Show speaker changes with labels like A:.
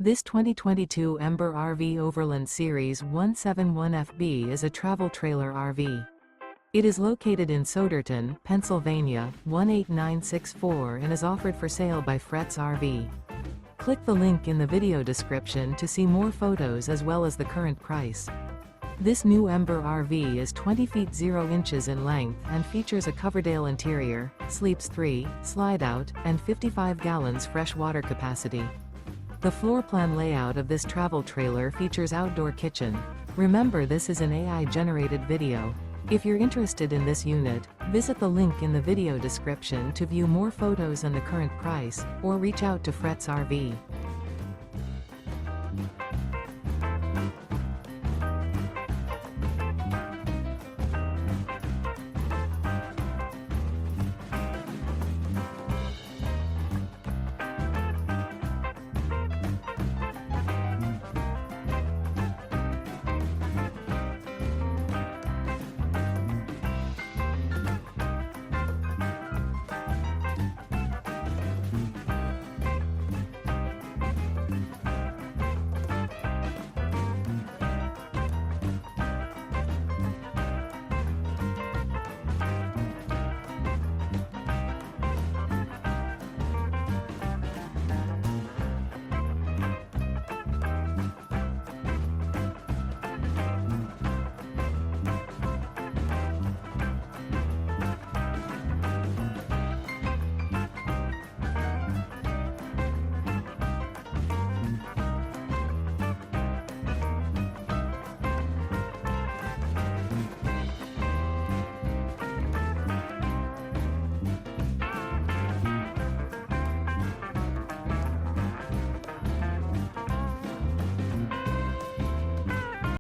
A: This 2022 Ember RV Overland Series 171FB is a travel trailer RV. It is located in Souderton, Pennsylvania, 18964 and is offered for sale by Fretz RV. Click the link in the video description to see more photos as well as the current price. This new Ember RV is 20 feet 0 inches in length and features a Coverdale interior, sleeps 3, slide-out, and 55 gallons fresh water capacity. The floor plan layout of this travel trailer features outdoor kitchen. Remember, this is an AI-generated video. If you're interested in this unit, visit the link in the video description to view more photos and the current price, or reach out to Fretz RV.